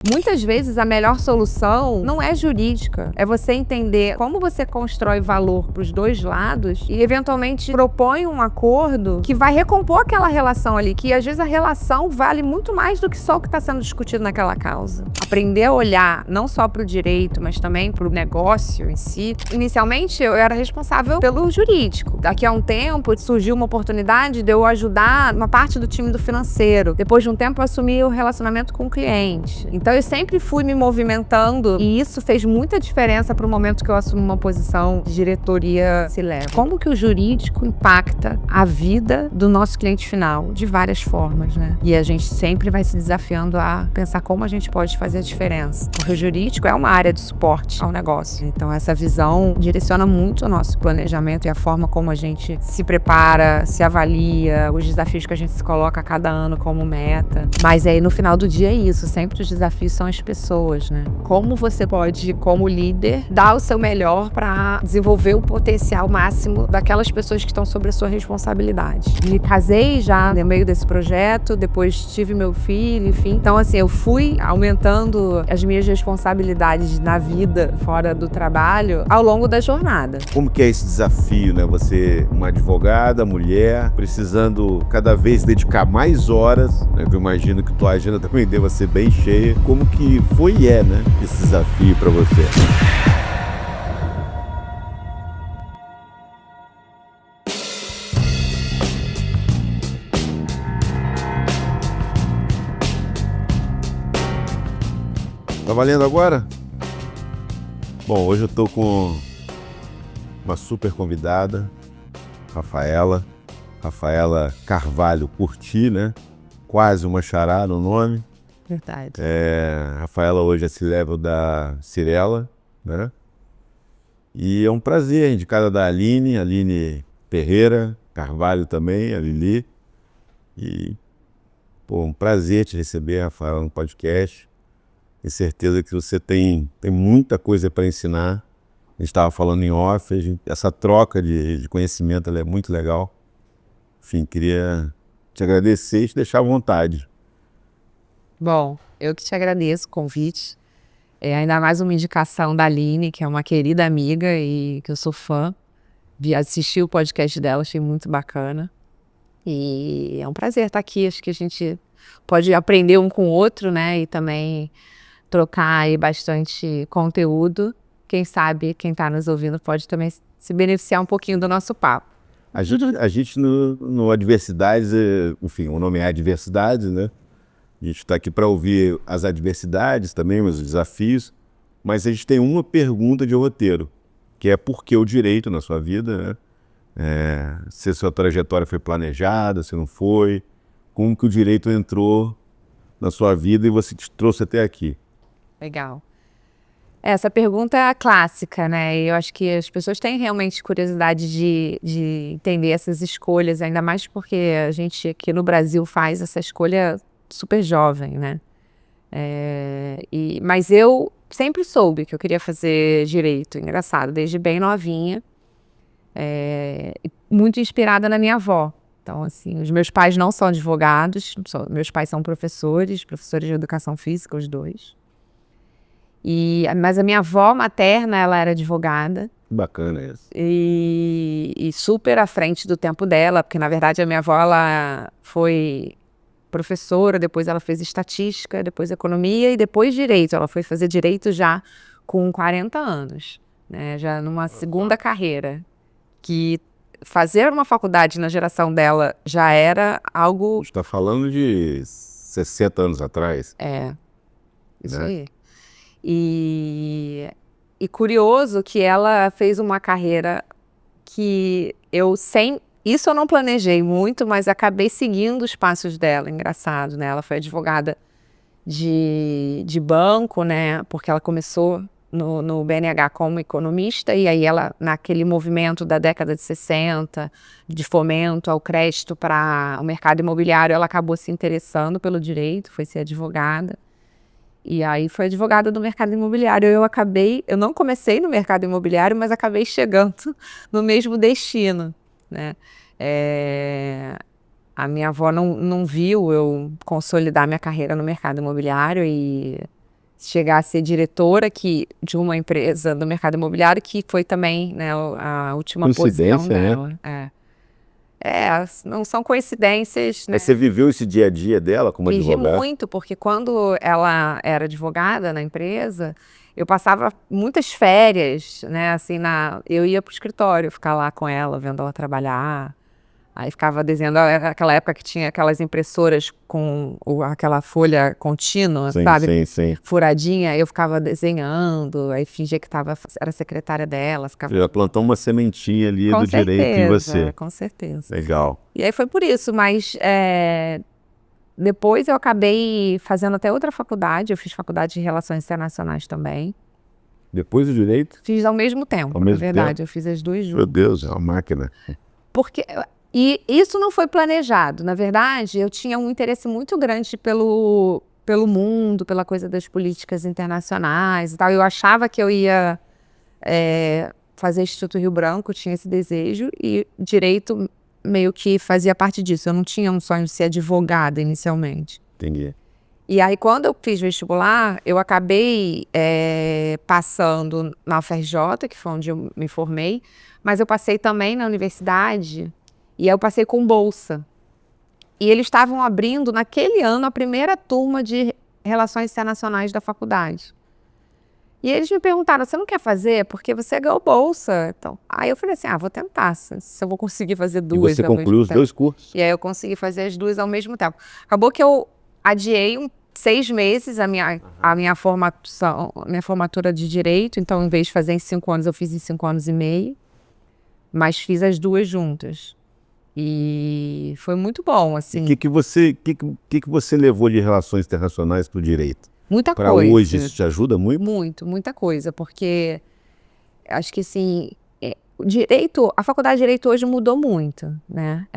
Muitas vezes a melhor solução não é jurídica, é você entender como você constrói valor para os dois lados e eventualmente propõe um acordo que vai recompor aquela relação ali, que às vezes a relação vale muito mais do que só o que está sendo discutido naquela causa. Aprender a olhar não só para o direito, mas também para o negócio em si. Inicialmente eu era responsável pelo jurídico. Daqui a um tempo surgiu uma oportunidade de eu ajudar uma parte do time do financeiro. Depois de um tempo eu assumi o relacionamento com o cliente. Então eu sempre fui me movimentando e isso fez muita diferença para o momento que eu assumi uma posição de diretoria C-level. Como que o jurídico impacta a vida do nosso cliente final? De várias formas, né? E a gente sempre vai se desafiando a pensar como a gente pode fazer a diferença. Porque o jurídico é uma área de suporte ao negócio. Então essa visão direciona muito o nosso planejamento e a forma como a gente se prepara, se avalia, os desafios que a gente se coloca a cada ano como meta. Mas aí no final do dia é isso, sempre os desafios são as pessoas, né? Como você pode, como líder, dar o seu melhor para desenvolver o potencial máximo daquelas pessoas que estão sob a sua responsabilidade. Me casei já no meio desse projeto, depois tive meu filho, enfim. Então, assim, eu fui aumentando as minhas responsabilidades na vida, fora do trabalho, ao longo da jornada. Como que é esse desafio, né? Você, uma advogada, mulher, precisando cada vez dedicar mais horas, né? Eu imagino que tua agenda também deva ser bem cheia. Como que foi e é, né, esse desafio para você? Tá valendo agora? Bom, hoje eu tô com uma super convidada, Rafaela Carvalho Curti, né? Quase uma xará no nome. Verdade. Rafaela hoje é C-level da Cyrela, né? E é um prazer, indicada da Aline Ferreira Carvalho também, a Lili. E, pô, um prazer te receber, Rafaela, no podcast. Tenho certeza que você tem muita coisa para ensinar. A gente estava falando em off, essa troca de conhecimento ela é muito legal. Enfim, queria te agradecer e te deixar à vontade. Bom, eu que te agradeço o convite. Ainda mais uma indicação da Aline, que é uma querida amiga e que eu sou fã. Assisti o podcast dela, achei muito bacana. E é um prazer estar aqui. Acho que a gente pode aprender um com o outro, né? E também trocar aí bastante conteúdo. Quem sabe, quem está nos ouvindo pode também se beneficiar um pouquinho do nosso papo. A gente no Adversidades, enfim, o nome é Adversidades, né? A gente está aqui para ouvir as adversidades também, os desafios, mas a gente tem uma pergunta de roteiro, que é por que o direito na sua vida, né? Se a sua trajetória foi planejada, se não foi, como que o direito entrou na sua vida e você te trouxe até aqui. Legal. Essa pergunta é a clássica, né? E eu acho que as pessoas têm realmente curiosidade de entender essas escolhas, ainda mais porque a gente aqui no Brasil faz essa escolha super jovem, né? Mas eu sempre soube que eu queria fazer direito, engraçado, desde bem novinha, muito inspirada na minha avó. Então, assim, os meus pais não são advogados, meus pais são professores de educação física, os dois. Mas a minha avó materna, ela era advogada. Bacana isso. E super à frente do tempo dela, porque na verdade a minha avó, ela foi professora, depois ela fez estatística, depois economia e depois direito. Ela foi fazer direito já com 40 anos, né? Já numa segunda carreira, que fazer uma faculdade na geração dela já era algo... A gente está falando de 60 anos atrás. Isso, né? aí. E curioso que ela fez uma carreira que isso eu não planejei muito, mas acabei seguindo os passos dela. Engraçado, né? Ela foi advogada de banco, né? Porque ela começou no BNH como economista e aí ela, naquele movimento da década de 60, de fomento ao crédito para o mercado imobiliário, ela acabou se interessando pelo direito, foi ser advogada. E aí foi advogada do mercado imobiliário. Eu não comecei no mercado imobiliário, mas acabei chegando no mesmo destino, né? A minha avó não viu eu consolidar minha carreira no mercado imobiliário e chegar a ser diretora de uma empresa do mercado imobiliário, que foi também, né, a última posição dela. Não são coincidências, né? Aí você viveu esse dia a dia dela como advogada? Vivi muito, porque quando ela era advogada na empresa, eu passava muitas férias, né? Assim, eu ia pro escritório ficar lá com ela, vendo ela trabalhar. Aí ficava desenhando, aquela época que tinha aquelas impressoras com aquela folha contínua, sabe? Sim. Furadinha, eu ficava desenhando, aí fingia que era secretária dela. Já plantou uma sementinha ali do direito em você. Com certeza. Legal. E aí foi por isso, mas depois eu acabei fazendo até outra faculdade, eu fiz faculdade de Relações Internacionais também. Depois do direito? Fiz ao mesmo tempo, na verdade, eu fiz as duas juntas. Meu Deus, é uma máquina. E isso não foi planejado. Na verdade, eu tinha um interesse muito grande pelo mundo, pela coisa das políticas internacionais e tal. Eu achava que eu ia fazer Instituto Rio Branco, tinha esse desejo, e direito meio que fazia parte disso. Eu não tinha um sonho de ser advogada inicialmente. Entendi. E aí, quando eu fiz vestibular, eu acabei passando na UFRJ, que foi onde eu me formei, mas eu passei também na universidade. E aí eu passei com bolsa. E eles estavam abrindo, naquele ano, a primeira turma de Relações Internacionais da faculdade. E eles me perguntaram, você não quer fazer? Porque você ganhou bolsa. Então, aí eu falei assim, vou tentar, se eu vou conseguir fazer duas. E você concluiu os dois cursos? E aí eu consegui fazer as duas ao mesmo tempo. Acabou que eu adiei 6 meses a minha formatura de Direito. Então, em vez de fazer em 5 anos, eu fiz em 5 anos e meio. Mas fiz as duas juntas. E foi muito bom, assim. O que você levou de relações internacionais para o direito? Muita coisa. Para hoje, isso te ajuda muito? Muita coisa, porque acho que, assim, a faculdade de Direito hoje mudou muito, né?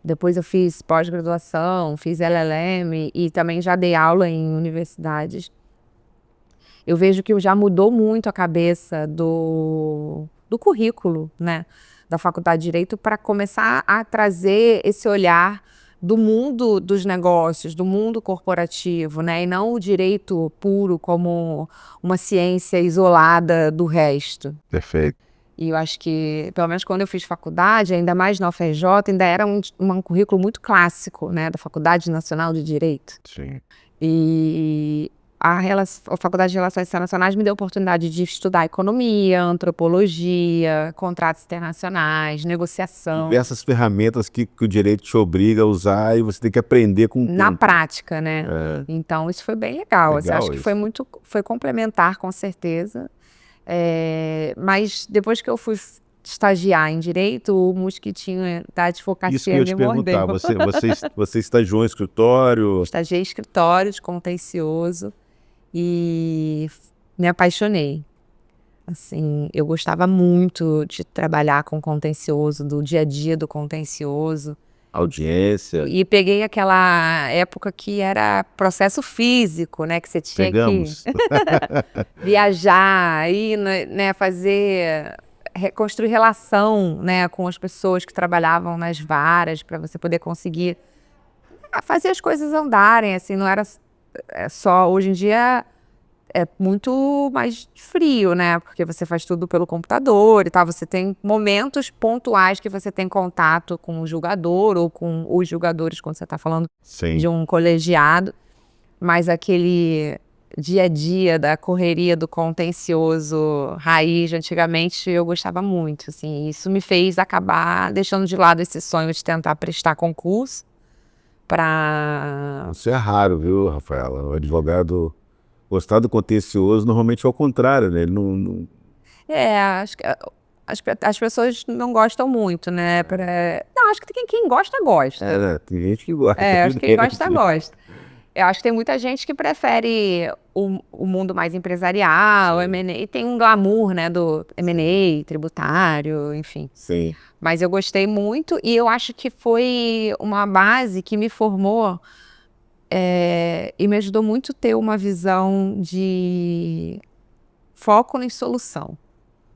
Depois eu fiz pós-graduação, fiz LLM e também já dei aula em universidades. Eu vejo que já mudou muito a cabeça do currículo, né? Da Faculdade de Direito, para começar a trazer esse olhar do mundo dos negócios, do mundo corporativo, né? E não o direito puro como uma ciência isolada do resto. Perfeito. E eu acho que, pelo menos quando eu fiz faculdade, ainda mais na UFRJ, ainda era um currículo muito clássico, né? Da Faculdade Nacional de Direito. Sim. E a Faculdade de Relações Internacionais me deu a oportunidade de estudar economia, antropologia, contratos internacionais, negociação. Diversas ferramentas que o direito te obriga a usar e você tem que aprender com o tempo. Na prática, né? Então, isso foi bem legal. Assim, acho que foi complementar, com certeza. Mas depois que eu fui estagiar em Direito, o mosquitinho da advocacia isso que eu ia te perguntar. Você estagiou em escritório? Estagiei em escritório de contencioso. E me apaixonei. Assim, eu gostava muito de trabalhar com contencioso, do dia a dia do contencioso. Audiência. E peguei aquela época que era processo físico, né? Que você tinha que viajar, ir, né, reconstruir relação, né, com as pessoas que trabalhavam nas varas, para você poder conseguir fazer as coisas andarem, assim, não era só. Hoje em dia é muito mais frio, né? Porque você faz tudo pelo computador e tal. Você tem momentos pontuais que você tem contato com o julgador ou com os julgadores quando você está falando de um colegiado. Mas aquele dia a dia da correria do contencioso raiz de antigamente eu gostava muito, assim. Isso me fez acabar deixando de lado esse sonho de tentar prestar concurso. Isso é raro, viu, Rafaela? O advogado gostar do contencioso normalmente é o contrário, né? Ele não... acho que as pessoas não gostam muito, né? Não, acho que quem gosta, gosta. Tem gente que gosta. Acho que quem gosta, gosta. Eu acho que tem muita gente que prefere o mundo mais empresarial, o M&A, e tem um glamour, né, do M&A, tributário, enfim. Sim. Mas eu gostei muito e eu acho que foi uma base que me formou e me ajudou muito a ter uma visão de foco em solução.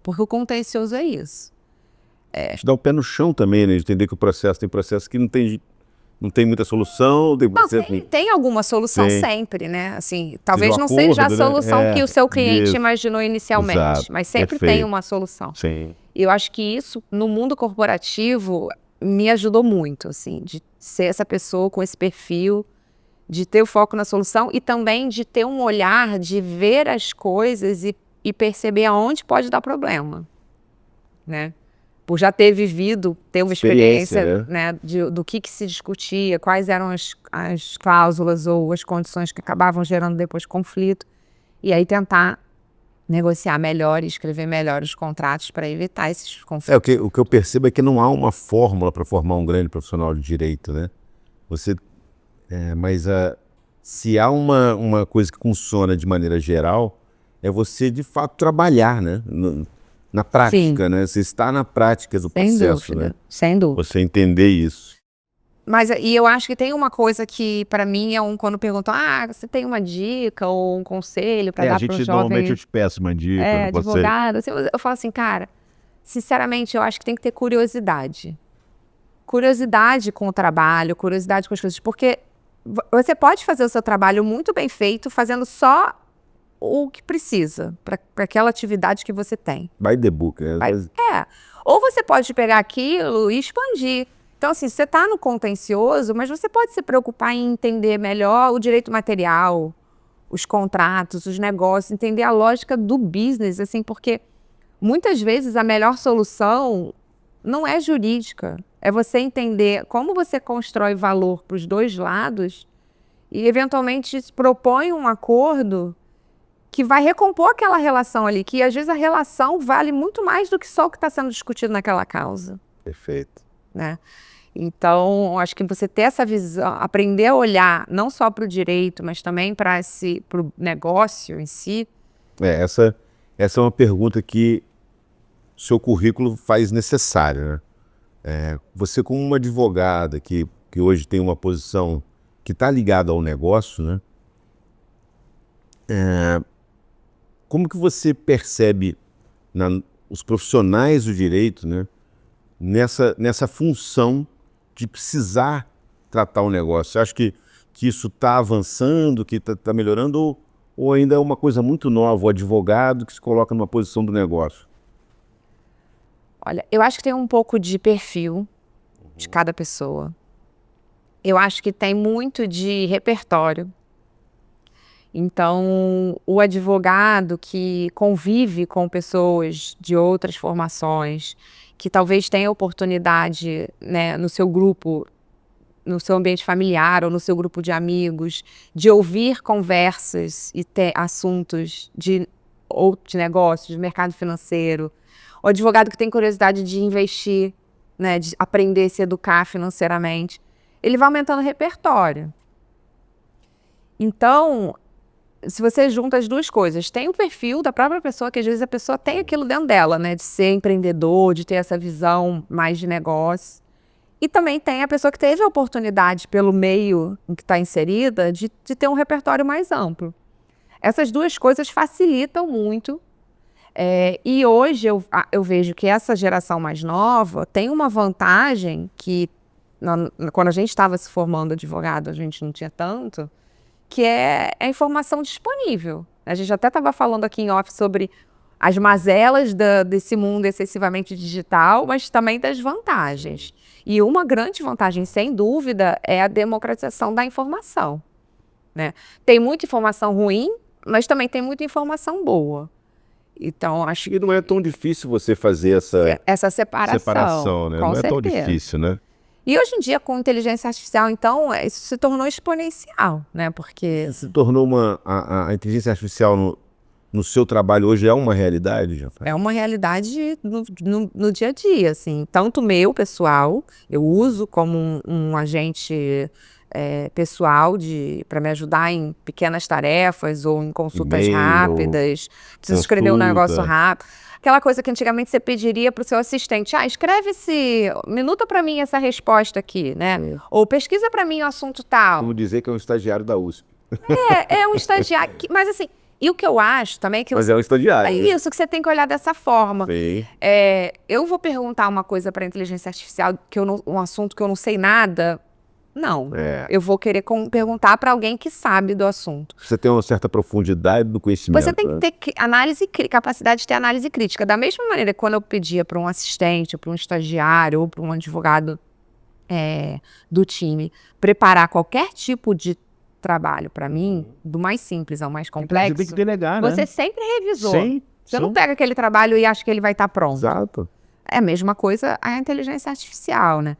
Porque o contencioso é isso. Te dá o pé no chão também, né? De entender que tem processos que não tem não tem muita solução. Tem alguma solução Sim. sempre, né? Assim, talvez um não seja a acordo, né? solução que o seu cliente isso. imaginou inicialmente, Exato, mas sempre perfeito. tem uma solução. Sim. E eu acho que isso, no mundo corporativo, me ajudou muito, assim, de ser essa pessoa com esse perfil, de ter o foco na solução e também de ter um olhar de ver as coisas e perceber aonde pode dar problema, né? Por já ter vivido, ter uma experiência, né, do que se discutia, quais eram as cláusulas ou as condições que acabavam gerando depois conflito, e aí tentar negociar melhor e escrever melhor os contratos para evitar esses conflitos. O que eu percebo é que não há uma fórmula para formar um grande profissional de direito, né? Mas se há uma coisa que funciona de maneira geral, é você de fato trabalhar, né? Na prática, Sim. né? Você está na prática do processo, né? Sem dúvida. Você entender isso. Mas e eu acho que tem uma coisa que para mim quando perguntam, você tem uma dica ou um conselho para dar para um jovem, Normalmente eu te peço uma dica, advogado, assim, eu falo assim, cara, sinceramente eu acho que tem que ter curiosidade. Curiosidade com o trabalho, curiosidade com as coisas, porque você pode fazer o seu trabalho muito bem feito fazendo só o que precisa para aquela atividade que você tem. By the book. Ou você pode pegar aquilo e expandir. Então, assim, você está no contencioso, mas você pode se preocupar em entender melhor o direito material, os contratos, os negócios, entender a lógica do business, assim, porque muitas vezes a melhor solução não é jurídica. É você entender como você constrói valor para os dois lados e, eventualmente, propõe um acordo que vai recompor aquela relação ali, que às vezes a relação vale muito mais do que só o que está sendo discutido naquela causa. Perfeito. Né? Então, acho que você ter essa visão, aprender a olhar não só para o direito, mas também para o negócio em si. Essa é uma pergunta que o seu currículo faz necessária, né? Você como uma advogada que hoje tem uma posição que está ligada ao negócio, né? Como que você percebe os profissionais do direito, né? Nessa função de precisar tratar o negócio? Você acha que isso está avançando, que está melhorando, ou ainda é uma coisa muito nova, o advogado que se coloca numa posição do negócio? Olha, eu acho que tem um pouco de perfil de cada pessoa. Eu acho que tem muito de repertório. Então, o advogado que convive com pessoas de outras formações, que talvez tenha oportunidade, né, no seu grupo, no seu ambiente familiar ou no seu grupo de amigos, de ouvir conversas e ter assuntos de negócios, de mercado financeiro. O advogado que tem curiosidade de investir, né, de aprender a se educar financeiramente, ele vai aumentando o repertório. Então, se você junta as duas coisas, tem o perfil da própria pessoa, que às vezes a pessoa tem aquilo dentro dela, né? De ser empreendedor, de ter essa visão mais de negócio. E também tem a pessoa que teve a oportunidade, pelo meio em que está inserida, de ter um repertório mais amplo. Essas duas coisas facilitam muito. E hoje eu vejo que essa geração mais nova tem uma vantagem que, quando a gente estava se formando advogado, a gente não tinha tanto, que é a informação disponível. A gente até estava falando aqui em off sobre as mazelas desse mundo excessivamente digital, mas também das vantagens. E uma grande vantagem, sem dúvida, é a democratização da informação, né? Tem muita informação ruim, mas também tem muita informação boa. Então, acho que não é tão difícil você fazer essa separação, né? Com não certeza. É tão difícil, né? E hoje em dia, com inteligência artificial, então, isso se tornou exponencial, né? Porque se tornou a inteligência artificial no seu trabalho hoje é uma realidade, já? É uma realidade no dia a dia, assim. Tanto meu, pessoal, eu uso como um agente pessoal para me ajudar em pequenas tarefas ou em consultas rápidas. Preciso escrever um negócio rápido. Aquela coisa que antigamente você pediria para o seu assistente. Escreve minuta para mim essa resposta aqui, né? Ou pesquisa para mim o assunto tal. Vamos dizer que é um estagiário da USP. É um estagiário. Mas assim, e o que eu acho também que... Mas é um estagiário. É isso, que você tem que olhar dessa forma. Sim. Eu vou perguntar uma coisa para a inteligência artificial, um assunto que eu não sei nada, Não. Eu vou querer perguntar para alguém que sabe do assunto. Você tem uma certa profundidade do conhecimento. Você tem que ter capacidade de ter análise crítica. Da mesma maneira que quando eu pedia para um assistente, para um estagiário ou para um advogado do time preparar qualquer tipo de trabalho para mim, do mais simples ao mais complexo, tem que delegar, né? você sempre revisou. Sim, você não pega aquele trabalho e acha que ele vai estar pronto. Exato. É a mesma coisa a inteligência artificial, né?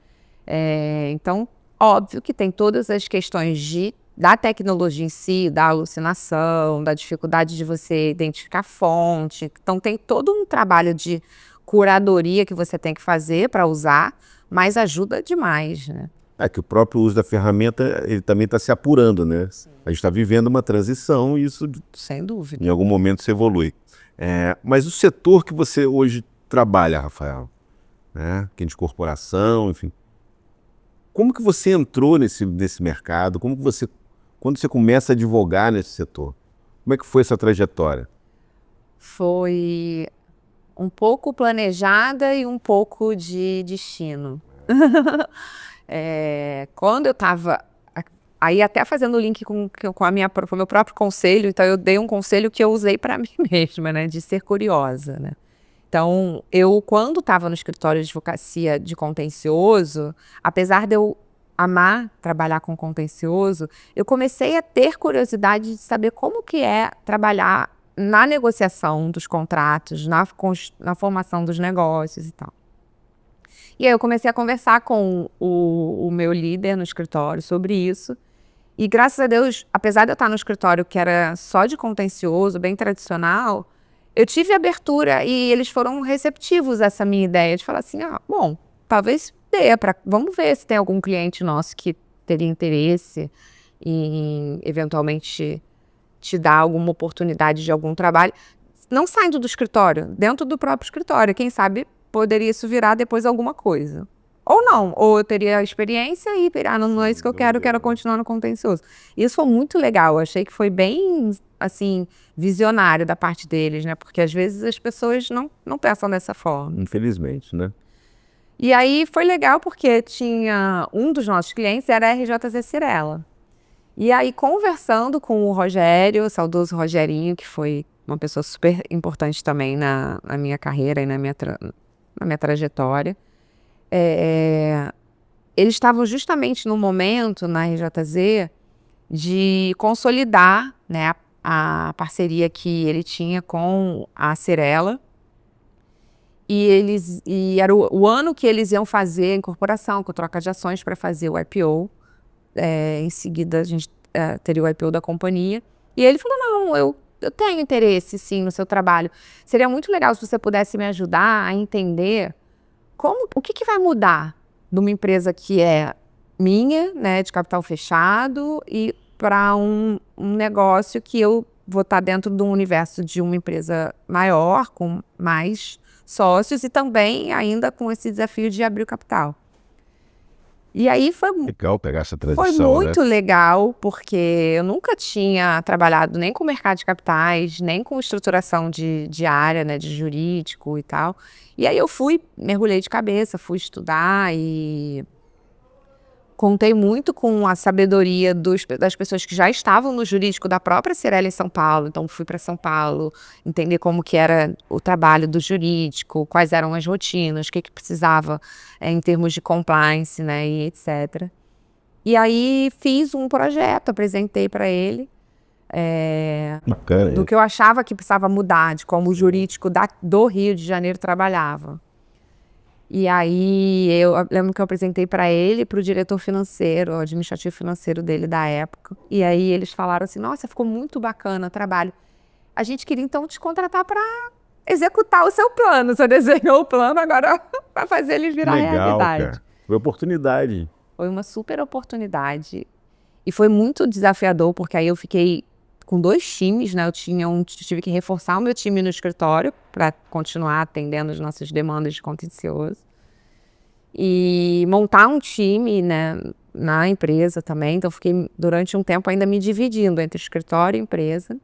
Então, óbvio que tem todas as questões da tecnologia em si, da alucinação, da dificuldade de você identificar fonte. Então, tem todo um trabalho de curadoria que você tem que fazer para usar, mas ajuda demais, né? Que o próprio uso da ferramenta, ele também está se apurando, né? Sim. A gente está vivendo uma transição e isso, sem dúvida, em algum momento se evolui. Mas o setor que você hoje trabalha, Rafael, né? Que é de corporação, enfim. Como que você entrou nesse mercado? Quando você começa a advogar nesse setor? Como é que foi essa trajetória? Foi um pouco planejada e um pouco de destino. Quando eu estava aí até fazendo o link com o meu próprio conselho, então eu dei um conselho que eu usei para mim mesma, né, de ser curiosa, né? Então, quando estava no escritório de advocacia de contencioso, apesar de eu amar trabalhar com contencioso, eu comecei a ter curiosidade de saber como que é trabalhar na negociação dos contratos, na formação dos negócios e tal. E aí eu comecei a conversar com o meu líder no escritório sobre isso. E graças a Deus, apesar de eu estar no escritório que era só de contencioso, bem tradicional, eu tive abertura e eles foram receptivos a essa minha ideia de falar assim, bom, talvez dê vamos ver se tem algum cliente nosso que teria interesse em eventualmente te dar alguma oportunidade de algum trabalho, não saindo do escritório, dentro do próprio escritório, quem sabe poderia isso virar depois alguma coisa. Ou não, ou eu teria a experiência e não é isso que eu quero continuar no contencioso. Isso foi muito legal, eu achei que foi bem, assim, visionário da parte deles, né? Porque às vezes as pessoas não pensam dessa forma. Infelizmente, né? E aí foi legal porque tinha um dos nossos clientes, era a RJZ Cirela. E aí conversando com o Rogério, o saudoso Rogerinho, que foi uma pessoa super importante também na minha carreira e na minha trajetória, eles estavam justamente no momento, na RJZ, de consolidar, né, a parceria que ele tinha com a Cirela. E era o ano que eles iam fazer a incorporação, com troca de ações para fazer o IPO. Em seguida, a gente teria o IPO da companhia. E ele falou, não, eu tenho interesse, sim, no seu trabalho. Seria muito legal se você pudesse me ajudar a entender o que vai mudar de uma empresa que é minha, né, de capital fechado, e para um negócio que eu vou estar dentro de um universo de uma empresa maior, com mais sócios e também ainda com esse desafio de abrir o capital. E aí foi legal pegar essa transição, foi muito legal, porque eu nunca tinha trabalhado nem com mercado de capitais, nem com estruturação de área, né, de jurídico e tal. E aí eu mergulhei de cabeça, fui estudar e contei muito com a sabedoria das pessoas que já estavam no jurídico da própria Cirela em São Paulo. Então fui para São Paulo, entender como que era o trabalho do jurídico, quais eram as rotinas, o que precisava em termos de compliance, né, e etc. E aí fiz um projeto, apresentei para ele do que eu achava que precisava mudar, de como o jurídico do Rio de Janeiro trabalhava. E aí eu lembro que eu apresentei para ele, para o diretor financeiro, o administrativo financeiro dele da época. E aí eles falaram assim, nossa, ficou muito bacana o trabalho. A gente queria então te contratar para executar o seu plano. Você desenhou o plano, agora para fazer ele virar realidade. Cara. Foi oportunidade. Foi uma super oportunidade. E foi muito desafiador, porque aí eu fiquei com 2 times, né? Eu tive que reforçar o meu time no escritório para continuar atendendo as nossas demandas de contencioso. E montar um time, né, na empresa também. Então, fiquei durante um tempo ainda me dividindo entre escritório e empresa.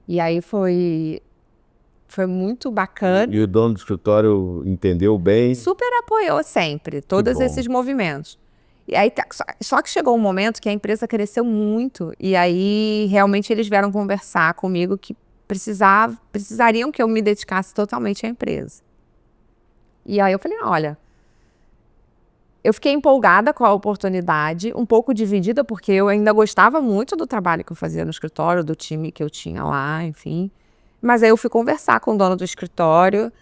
E aí foi muito bacana. E o dono do escritório entendeu bem? Super apoiou sempre todos esses movimentos. E aí, só que chegou um momento que a empresa cresceu muito, e aí realmente eles vieram conversar comigo que precisariam que eu me dedicasse totalmente à empresa. E aí eu falei, olha, eu fiquei empolgada com a oportunidade, um pouco dividida, porque eu ainda gostava muito do trabalho que eu fazia no escritório, do time que eu tinha lá, enfim. Mas aí eu fui conversar com o dono do escritório,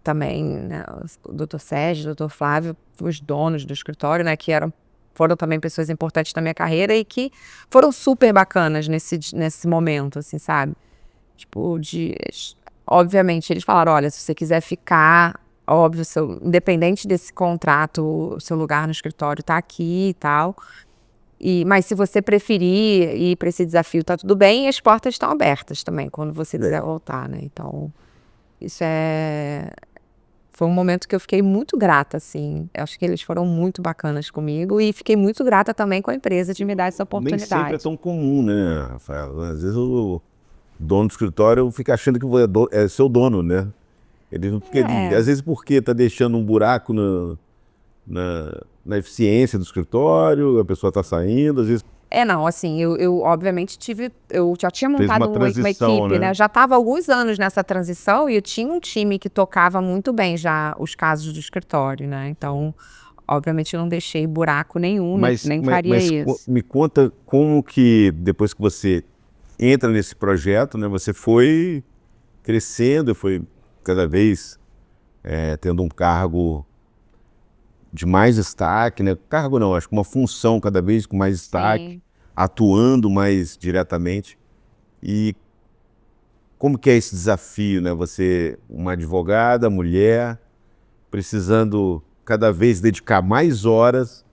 também, né, o Dr. Sérgio, o Dr. Flávio, os donos do escritório, né, que foram também pessoas importantes na minha carreira e que foram super bacanas nesse momento, assim, sabe? Tipo, obviamente, eles falaram, olha, se você quiser ficar, óbvio, independente desse contrato, o seu lugar no escritório tá aqui e tal. Mas se você preferir ir para esse desafio, tá tudo bem, e as portas estão abertas também, quando você quiser voltar, né? Então, isso foi um momento que eu fiquei muito grata, assim. Eu acho que eles foram muito bacanas comigo e fiquei muito grata também com a empresa de me dar essa Nem sempre é oportunidade. tão comum, né, Rafael? Às vezes o dono do escritório fica achando que é seu dono, né? Ele não fica, às vezes porque tá deixando um buraco na eficiência do escritório, a pessoa tá saindo, às vezes Não, assim, eu obviamente eu já tinha fez montado uma uma transição, equipe, né? né? Eu já estava há alguns anos nessa transição e eu tinha um time que tocava muito bem já os casos do escritório, né? Então, obviamente eu não deixei buraco nenhum, nem faria isso. Me conta como que depois que você entra nesse projeto, né, você foi crescendo, foi cada vez tendo um cargo de mais destaque, né? Cargo não, acho que uma função cada vez com mais destaque, Sim. atuando mais diretamente. E como que é esse desafio, né? Você, uma advogada, mulher, precisando cada vez dedicar mais horas,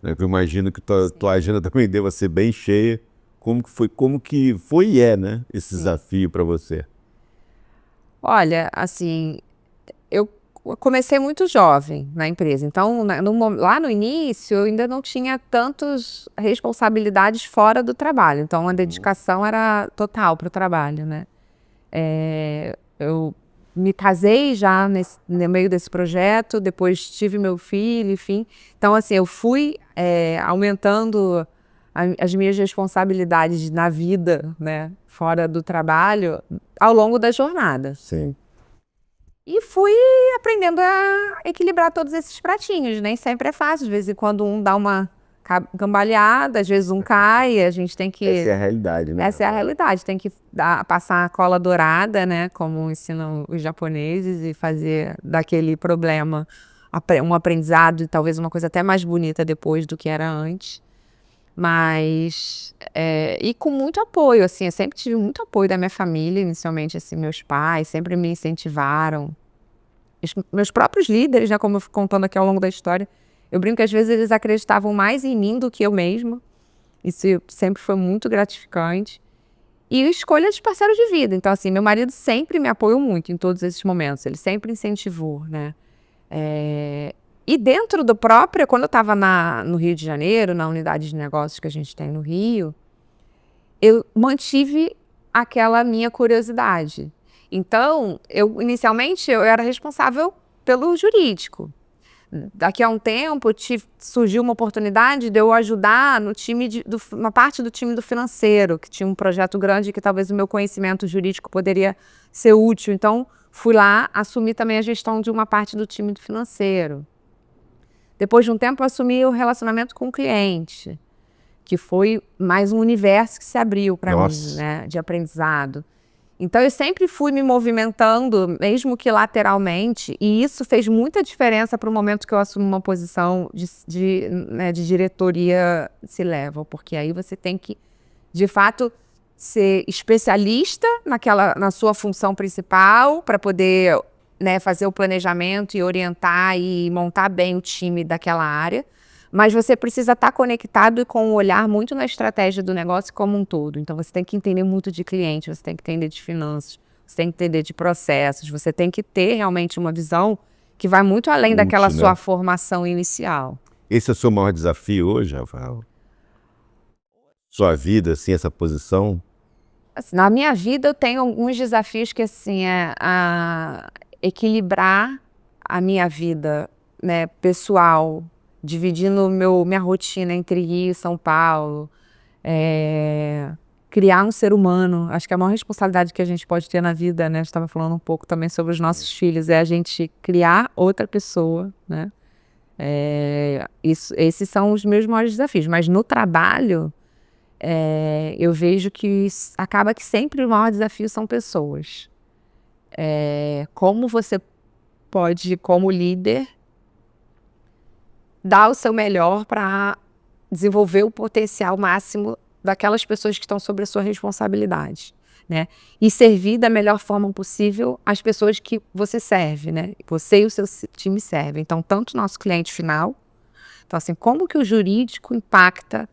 né? Eu imagino que tua agenda também deva ser bem cheia. Como que foi e é, né? Esse desafio para você? Olha, assim, eu comecei muito jovem na empresa, então lá no início eu ainda não tinha tantas responsabilidades fora do trabalho, então a dedicação era total para o trabalho, né? Eu me casei já no meio desse projeto, depois tive meu filho, enfim. Então, assim, eu fui aumentando as minhas responsabilidades na vida, né, fora do trabalho, ao longo da jornada. Sim. E fui aprendendo a equilibrar todos esses pratinhos. Nem sempre é fácil. De vez em quando um dá uma cambaleada, às vezes um cai, a gente tem que... Essa é a realidade, né? Essa é a realidade. Tem que passar a cola dourada, né? Como ensinam os japoneses, e fazer daquele problema um aprendizado e talvez uma coisa até mais bonita depois do que era antes. Mas... e com muito apoio, assim. Eu sempre tive muito apoio da minha família, inicialmente, assim. Meus pais sempre me incentivaram. Meus próprios líderes, né? Como eu fui contando aqui ao longo da história. Eu brinco que às vezes eles acreditavam mais em mim do que eu mesma. Isso sempre foi muito gratificante. E escolha de parceiro de vida. Então, assim, meu marido sempre me apoiou muito em todos esses momentos. Ele sempre incentivou, né? E dentro do próprio, quando eu estava no Rio de Janeiro, na unidade de negócios que a gente tem no Rio, eu mantive aquela minha curiosidade. Então, inicialmente, eu era responsável pelo jurídico. Daqui a um tempo, surgiu uma oportunidade de eu ajudar no time uma parte do time do financeiro, que tinha um projeto grande que talvez o meu conhecimento jurídico poderia ser útil. Então, fui lá, assumi também a gestão de uma parte do time do financeiro. Depois de um tempo, eu assumi o relacionamento com o cliente, que foi mais um universo que se abriu para mim, né, de aprendizado. Então, eu sempre fui me movimentando, mesmo que lateralmente, e isso fez muita diferença para o momento que eu assumi uma posição de diretoria C-level, porque aí você tem que, de fato, ser especialista na sua função principal para poder, né, fazer o planejamento e orientar e montar bem o time daquela área. Mas você precisa estar conectado e com um olhar muito na estratégia do negócio como um todo. Então, você tem que entender muito de cliente, você tem que entender de finanças, você tem que entender de processos, você tem que ter realmente uma visão que vai muito além daquela sua formação inicial. Esse é o seu maior desafio hoje, Rafael? Sua vida, assim, essa posição? Assim, na minha vida, eu tenho alguns desafios que, assim, equilibrar a minha vida, né, pessoal dividindo minha rotina entre Rio e São Paulo, criar um ser humano. Acho que a maior responsabilidade que a gente pode ter na vida, né? Eu estava falando um pouco também sobre os nossos filhos, é a gente criar outra pessoa, né? Esses são os meus maiores desafios. Mas no trabalho, eu vejo que acaba que sempre o maior desafio são pessoas. Como você pode, como líder, dar o seu melhor para desenvolver o potencial máximo daquelas pessoas que estão sob a sua responsabilidade, né? E servir da melhor forma possível as pessoas que você serve, né? Você e o seu time servem. Então, tanto o nosso cliente final, então assim, como que o jurídico impacta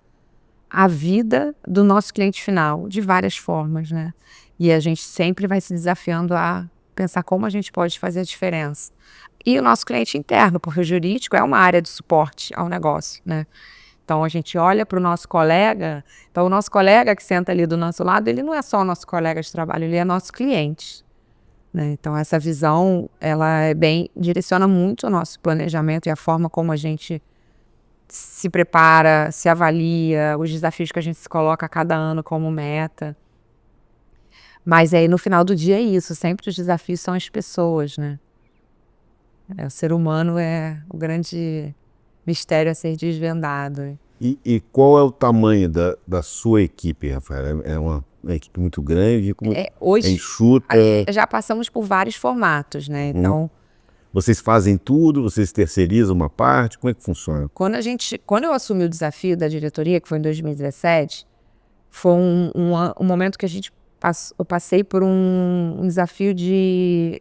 a vida do nosso cliente final, de várias formas, né? E a gente sempre vai se desafiando a pensar como a gente pode fazer a diferença. E o nosso cliente interno, porque o jurídico é uma área de suporte ao negócio, né? Então, a gente olha para o nosso colega, então o nosso colega que senta ali do nosso lado, ele não é só o nosso colega de trabalho, ele é nosso cliente, né? Então, essa visão, ela direciona muito o nosso planejamento e a forma como a gente se prepara, se avalia, os desafios que a gente se coloca a cada ano como meta. Mas aí, no final do dia, é isso, sempre os desafios são as pessoas, né? O ser humano é o grande mistério a ser desvendado. E qual é o tamanho da sua equipe, Rafael? É uma equipe muito grande? Hoje, enxuta? Já passamos por vários formatos, né? Então, vocês fazem tudo? Vocês terceirizam uma parte? Como é que funciona? Quando eu assumi o desafio da diretoria, que foi em 2017, foi um momento que eu passei por um desafio de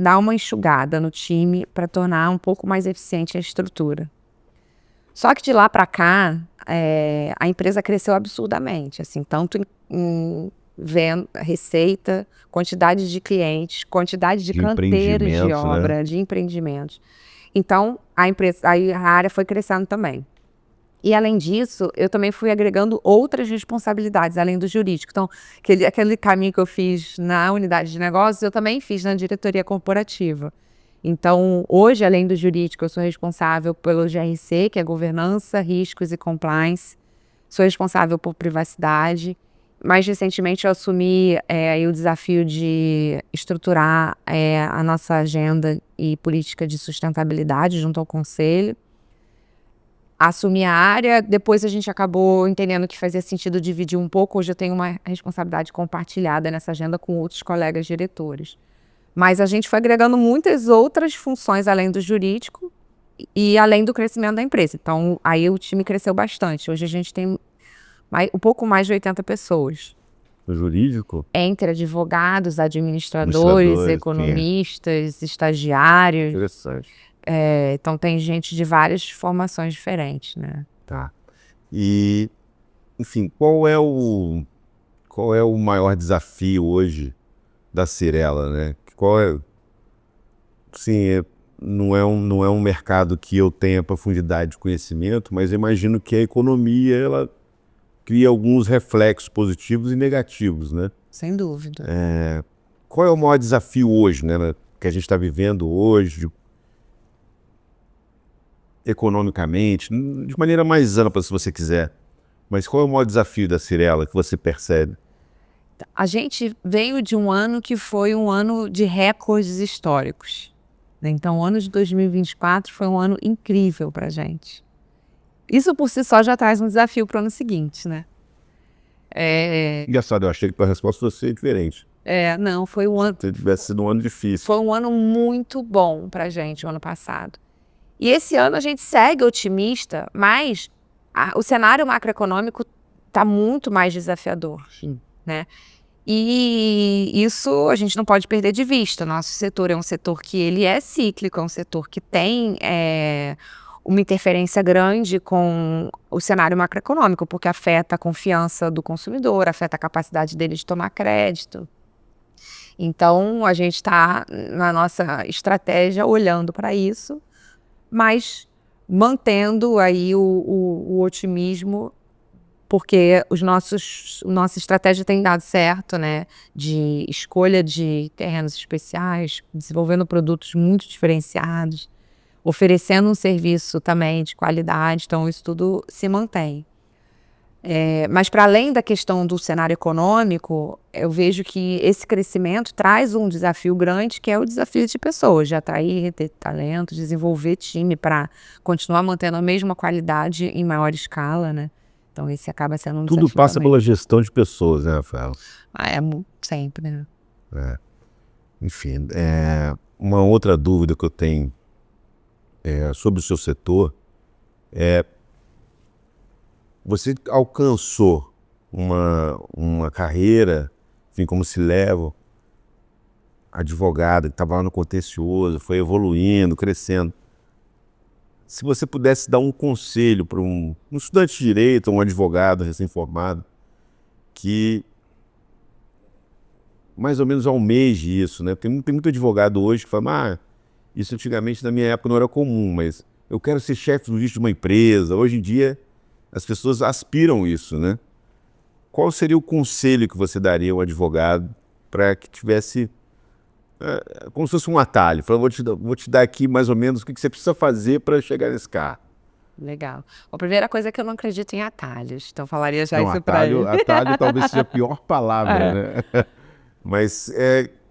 dar uma enxugada no time para tornar um pouco mais eficiente a estrutura. Só que de lá para cá, a empresa cresceu absurdamente, assim, tanto em receita, quantidade de clientes, quantidade de canteiros de obra, né? De empreendimentos. Então, a área foi crescendo também. E, além disso, eu também fui agregando outras responsabilidades, além do jurídico. Então, aquele caminho que eu fiz na unidade de negócios, eu também fiz na diretoria corporativa. Então, hoje, além do jurídico, eu sou responsável pelo GRC, que é Governança, Riscos e Compliance. Sou responsável por privacidade. Mais recentemente, eu assumi o desafio de estruturar a nossa agenda e política de sustentabilidade junto ao conselho. Assumi a área, depois a gente acabou entendendo que fazia sentido dividir um pouco. Hoje eu tenho uma responsabilidade compartilhada nessa agenda com outros colegas diretores. Mas a gente foi agregando muitas outras funções além do jurídico e além do crescimento da empresa. Então, aí o time cresceu bastante. Hoje a gente tem um pouco mais de 80 pessoas. No jurídico? Entre advogados, administradores, economistas, estagiários. Interessante. Então tem gente de várias formações diferentes, né? Tá. E, enfim, qual é o maior desafio hoje da Cyrela, né? Sim, não é um mercado que eu tenha profundidade de conhecimento, mas eu imagino que a economia, ela cria alguns reflexos positivos e negativos, né? Sem dúvida. Qual é o maior desafio hoje, né? Que a gente está vivendo hoje, economicamente, de maneira mais ampla, se você quiser. Mas qual é o maior desafio da Cyrela que você percebe? A gente veio de um ano que foi um ano de recordes históricos, né? Então, o ano de 2024 foi um ano incrível para a gente. Isso por si só já traz um desafio para o ano seguinte, né? Engraçado, eu achei que a resposta fosse ser diferente. Não, foi um ano... Se tivesse sido um ano difícil. Foi um ano muito bom para a gente, o ano passado. E esse ano a gente segue otimista, mas o cenário macroeconômico está muito mais desafiador, né? E isso a gente não pode perder de vista. Nosso setor é um setor que ele é cíclico, é um setor que tem uma interferência grande com o cenário macroeconômico, porque afeta a confiança do consumidor, afeta a capacidade dele de tomar crédito. Então, a gente está, na nossa estratégia, olhando para isso, mas mantendo aí o otimismo, porque nossa estratégia tem dado certo, né? De escolha de terrenos especiais, desenvolvendo produtos muito diferenciados. oferecendo um serviço também de qualidade, então isso tudo se mantém. Mas para além da questão do cenário econômico, eu vejo que esse crescimento traz um desafio grande, que é o desafio de pessoas, de atrair, reter talento, desenvolver time para continuar mantendo a mesma qualidade em maior escala, né? Então esse acaba sendo um Tudo desafio passa também. pela gestão de pessoas, né, Rafael? Sempre, né? Enfim, uma outra dúvida que eu tenho sobre o seu setor você alcançou uma carreira, enfim, como se leva, advogada, que estava lá no contencioso, foi evoluindo, crescendo. Se você pudesse dar um conselho para um estudante de direito, um advogado recém-formado, que mais ou menos almeje isso, né? Tem muito advogado hoje que fala, isso antigamente na minha época não era comum, mas eu quero ser chefe do jurídico de uma empresa. Hoje em dia as pessoas aspiram isso, né? Qual seria o conselho que você daria ao advogado para que tivesse como se fosse um atalho? Falando, vou te dar aqui mais ou menos o que você precisa fazer para chegar nesse carro. Legal. A primeira coisa é que eu não acredito em atalhos, então falaria já Não, isso para ele. atalho talvez seja a pior palavra, né? Mas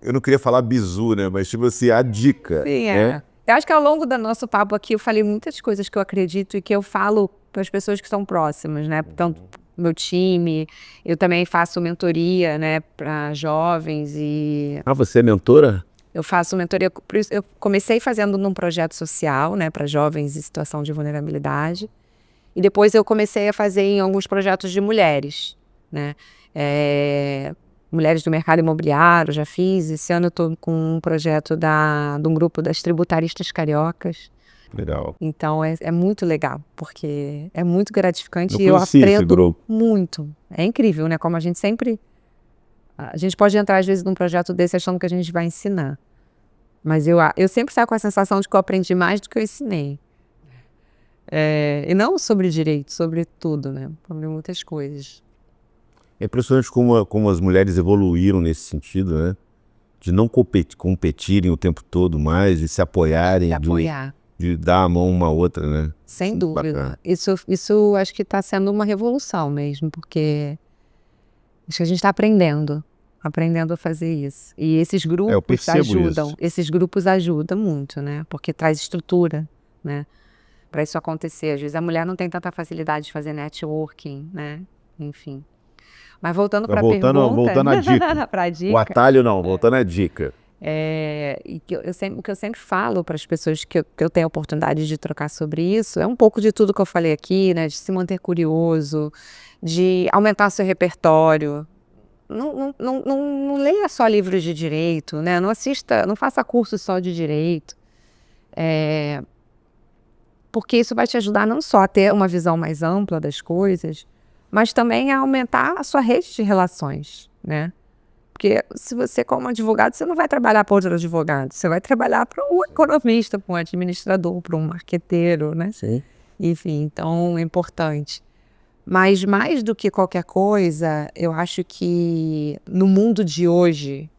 eu não queria falar bizu, né? Mas tipo assim, a dica. Sim, né? Eu acho que ao longo do nosso papo aqui eu falei muitas coisas que eu acredito e que eu falo para as pessoas que estão próximas, né? Tanto meu time, eu também faço mentoria, né, para jovens e Você é mentora? eu faço mentoria. Eu comecei fazendo num projeto social, né, para jovens em situação de vulnerabilidade, e depois eu comecei a fazer em alguns projetos de mulheres, né, mulheres do mercado imobiliário, já fiz. Esse ano eu estou com um projeto de um grupo das tributaristas cariocas. Legal. Então é muito legal, porque é muito gratificante Eu e eu conheci esse aprendo grupo. muito. É incrível, né? Como a gente sempre... A gente pode entrar, às vezes, num projeto desse achando que a gente vai ensinar. Mas eu sempre saio com a sensação de que eu aprendi mais do que eu ensinei. E não sobre direito, sobre tudo, né? Sobre muitas coisas. É impressionante como as mulheres evoluíram nesse sentido, né? De não competirem o tempo todo mais, de se apoiarem, De apoiar. de dar a mão uma à outra, né? Sem Muito dúvida. bacana. Isso acho que está sendo uma revolução mesmo, porque acho que a gente está aprendendo a fazer isso. E esses eu grupos percebo ajudam. isso. Esses grupos ajudam muito, né? Porque traz estrutura, né? Para isso acontecer. Às vezes a mulher não tem tanta facilidade de fazer networking, né? Enfim. Mas voltando para a pergunta... Voltando à dica. Pra dica. O atalho não, voltando à dica. E o que eu sempre falo para as pessoas que eu tenho a oportunidade de trocar sobre isso é um pouco de tudo que eu falei aqui, né? De se manter curioso, de aumentar seu repertório. Não leia só livros de direito, né? Não faça curso só de direito. Porque isso vai te ajudar não só a ter uma visão mais ampla das coisas, mas também a aumentar a sua rede de relações, né? Porque se você, como advogado, você não vai trabalhar para outro advogado, você vai trabalhar para um economista, para um administrador, para um marqueteiro, né? Sim. Enfim, então é importante. Mas mais do que qualquer coisa, eu acho que no mundo de hoje,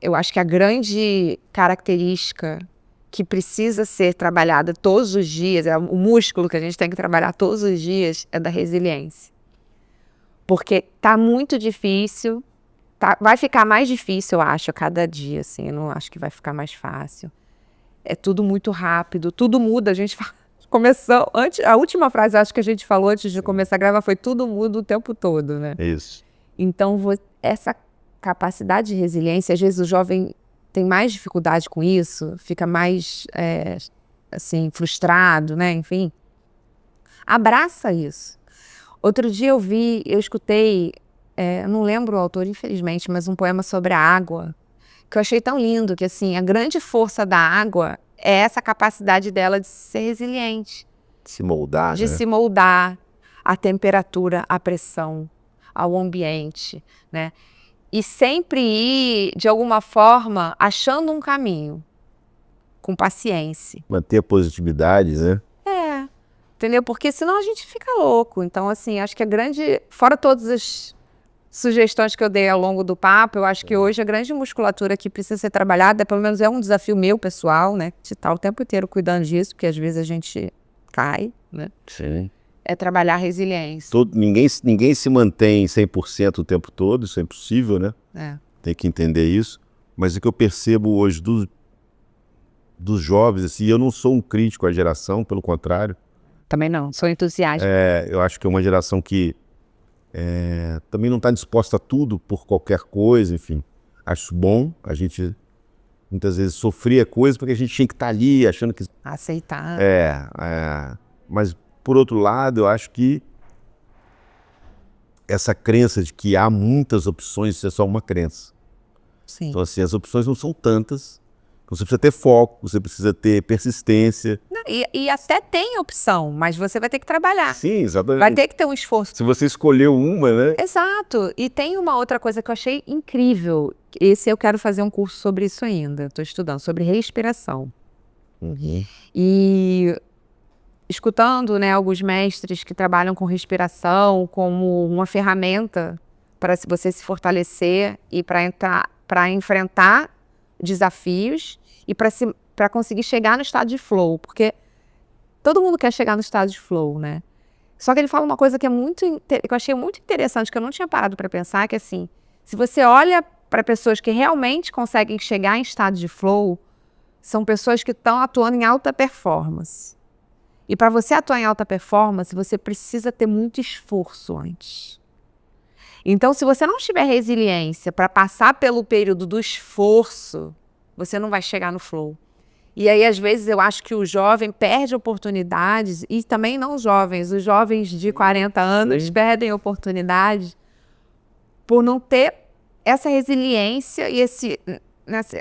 eu acho que a grande característica que precisa ser trabalhada todos os dias, o músculo que a gente tem que trabalhar todos os dias, é da resiliência. Porque tá muito difícil, vai ficar mais difícil, eu acho, a cada dia, assim, eu não acho que vai ficar mais fácil. É tudo muito rápido, tudo muda, a gente começou, a última frase, acho que a gente falou antes de começar a gravar, foi tudo muda o tempo todo, né? Isso. Então, essa capacidade de resiliência, às vezes o jovem tem mais dificuldade com isso, fica mais, assim, frustrado, né? Enfim, abraça isso. Outro dia eu escutei, eu não lembro o autor, infelizmente, mas um poema sobre a água, que eu achei tão lindo, que assim, a grande força da água é essa capacidade dela de ser resiliente. Se moldar, de né? se moldar à temperatura, à pressão, ao ambiente, né? E sempre ir, de alguma forma, achando um caminho, com paciência. Manter a positividade, né? Entendeu? Porque senão a gente fica louco. Então, assim, acho que fora todas sugestões que eu dei ao longo do papo, eu acho que hoje a grande musculatura que precisa ser trabalhada, pelo menos é um desafio meu pessoal, né? De estar o tempo inteiro cuidando disso, porque às vezes a gente cai, né? Sim. É trabalhar a resiliência. Ninguém se mantém 100% o tempo todo, isso é impossível, né? É. Tem que entender isso. Mas o que eu percebo hoje dos jovens, assim, eu não sou um crítico à geração, pelo contrário. Também não, sou entusiasta. Eu acho que é uma geração que também não está disposta a tudo por qualquer coisa, enfim. Acho bom, a gente muitas vezes sofria coisas porque a gente tinha que estar ali achando que... Aceitar. Mas, por outro lado, eu acho que essa crença de que há muitas opções, isso é só uma crença. Sim. Então, assim, as opções não são tantas. Você precisa ter foco, você precisa ter persistência. Não, e até tem opção, mas você vai ter que trabalhar. Sim, exatamente. Vai ter que ter um esforço. Se você escolheu uma, né? Exato. E tem uma outra coisa que eu achei incrível. Esse eu quero fazer um curso sobre isso ainda. Estou estudando sobre respiração. Uhum. E escutando, né, alguns mestres que trabalham com respiração como uma ferramenta para você se fortalecer e para enfrentar desafios e para conseguir chegar no estado de flow, porque todo mundo quer chegar no estado de flow, né? Só que ele fala uma coisa que que eu achei muito interessante, que eu não tinha parado para pensar, que assim, se você olha para pessoas que realmente conseguem chegar em estado de flow, são pessoas que estão atuando em alta performance. E para você atuar em alta performance, você precisa ter muito esforço antes. Então, se você não tiver resiliência para passar pelo período do esforço, você não vai chegar no flow. E aí, às vezes, eu acho que o jovem perde oportunidades, e também não os jovens de 40 anos perdem oportunidades por não ter essa resiliência e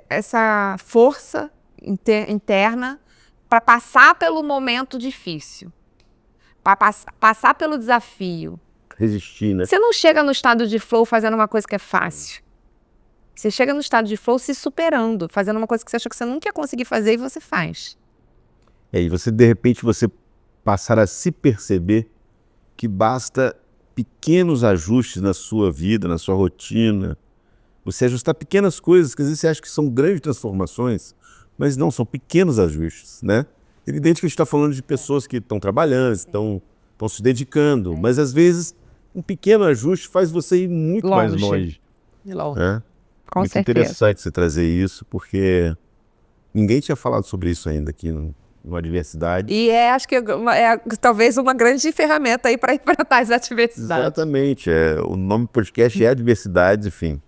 essa força interna para passar pelo momento difícil, para passar pelo desafio. Resistir, né? Você não chega no estado de flow fazendo uma coisa que é fácil. Você chega no estado de flow se superando, fazendo uma coisa que você achou que você nunca ia conseguir fazer e você faz. E você, de repente, você passar a se perceber que basta pequenos ajustes na sua vida, na sua rotina. Você ajustar pequenas coisas que às vezes você acha que são grandes transformações, mas não, são pequenos ajustes, né? Evidente que a gente está falando de pessoas que estão trabalhando, estão se dedicando, mas às vezes um pequeno ajuste faz você ir muito mais longe. Longe. Com Muito certeza. interessante você trazer isso, porque ninguém tinha falado sobre isso ainda aqui no Adversidade. E acho que é talvez uma grande ferramenta aí para enfrentar as adversidades. Exatamente. O nome do podcast é Adversidades, enfim.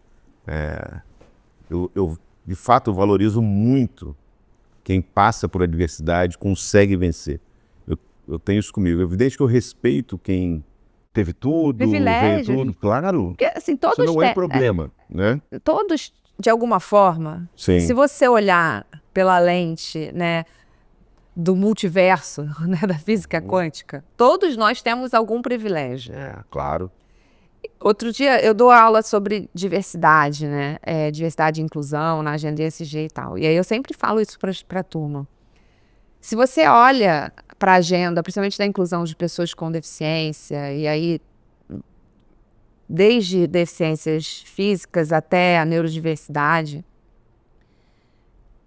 Eu, de fato, eu valorizo muito quem passa por adversidade, consegue vencer. Eu tenho isso comigo. É evidente que eu respeito quem teve tudo, Privilégios. veio tudo, claro. Porque, assim, todos Isso não é problema, né? todos, de alguma forma, Sim. se você olhar pela lente, né, do multiverso, né, da física quântica, todos nós temos algum privilégio. Claro. Outro dia eu dou aula sobre diversidade, né? Diversidade e inclusão na agenda ESG e tal. E aí eu sempre falo isso para a turma. Se você olha para a agenda, principalmente da inclusão de pessoas com deficiência, e aí desde deficiências físicas até a neurodiversidade,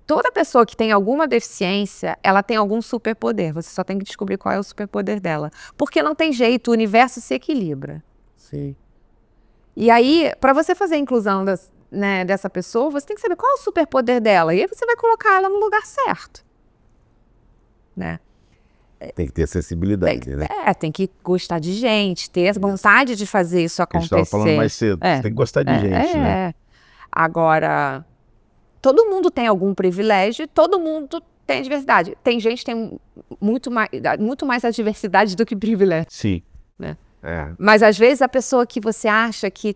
toda pessoa que tem alguma deficiência, ela tem algum superpoder. Você só tem que descobrir qual é o superpoder dela. Porque não tem jeito, o universo se equilibra. Sim. E aí, para você fazer a inclusão dessa pessoa, você tem que saber qual é o superpoder dela. E aí você vai colocar ela no lugar certo. Né? Tem que ter acessibilidade, né? Tem que gostar de gente, ter a vontade de fazer isso A gente acontecer. estava falando mais cedo. Você tem que gostar de gente, né? Agora, todo mundo tem algum privilégio, todo mundo tem diversidade. Tem gente que tem muito mais adversidade do que privilégio. Sim. Né? Mas às vezes a pessoa que você acha que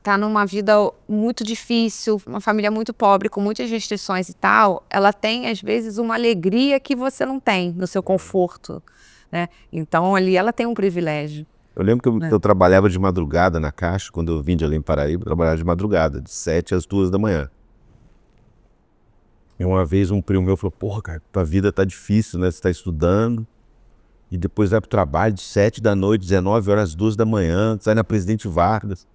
tá numa vida muito difícil, uma família muito pobre, com muitas restrições e tal, ela tem às vezes uma alegria que você não tem no seu conforto, né? Então ali ela tem um privilégio. Eu lembro que eu trabalhava de madrugada na Caixa, quando eu vim de Além Paraíba, eu trabalhava de madrugada, de 7 às 2 da manhã. E uma vez um primo meu falou, porra, cara, tua vida tá difícil, né? Você tá estudando. E depois vai pro trabalho de 7 da noite, 19 horas, 2 da manhã, sai na Presidente Vargas.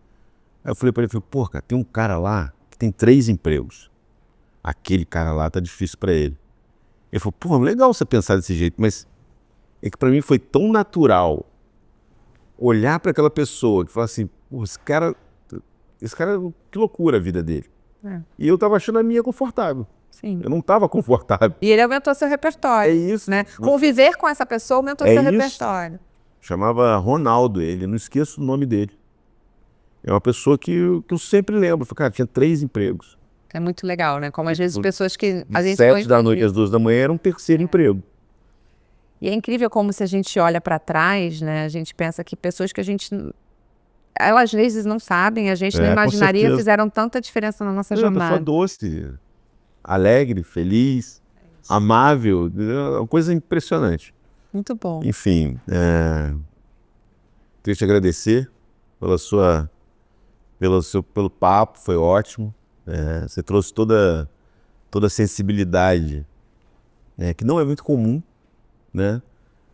Aí eu falei pra ele, pô, cara, tem um cara lá que tem 3 empregos. Aquele cara lá tá difícil pra ele. Ele falou, pô, legal você pensar desse jeito, mas é que pra mim foi tão natural olhar pra aquela pessoa que fala assim, pô, esse cara, que loucura a vida dele. E eu tava achando a minha confortável. Sim. Eu não tava confortável. E ele aumentou seu repertório. É isso. Né? Conviver com essa pessoa aumentou seu repertório. Chamava Ronaldo ele, não esqueço o nome dele. É uma pessoa que eu sempre lembro. Falei, cara, tinha 3 empregos. É muito legal, né? Como às vezes pessoas que... De 7 da noite às 2 da manhã era um 3º emprego. E é incrível como se a gente olha para trás, né? A gente pensa que pessoas que a gente... Elas às vezes não sabem, a gente não imaginaria, fizeram tanta diferença na nossa jornada. Pessoa doce, alegre, feliz, amável, é uma coisa impressionante. Muito bom. Enfim, queria te agradecer pelo papo, foi ótimo. Você trouxe toda a sensibilidade, que não é muito comum, né,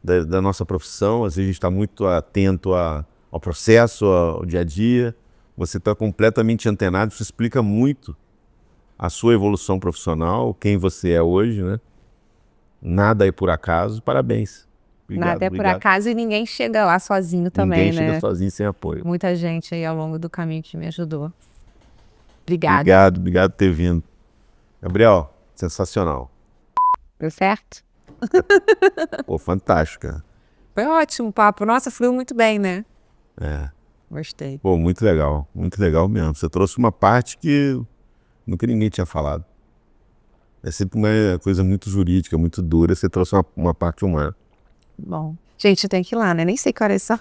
da nossa profissão. Às vezes a gente está muito atento ao processo, ao dia a dia. Você está completamente antenado, isso explica muito a sua evolução profissional, quem você é hoje, né? Nada é por acaso, parabéns. Obrigado, Nada é por acaso e ninguém chega lá sozinho também, Ninguém chega sozinho sem apoio. Muita gente aí ao longo do caminho que me ajudou. Obrigada. Obrigado por ter vindo. Gabriel, sensacional. Deu certo? Pô, fantástico, cara. Foi ótimo o papo. Nossa, fluiu muito bem, né? Gostei. Pô, muito legal mesmo. Você trouxe uma parte que nunca ninguém tinha falado. É sempre uma coisa muito jurídica, muito dura. Você trouxe uma parte humana. Bom. Gente, eu tenho que ir lá, né? Nem sei que hora é só.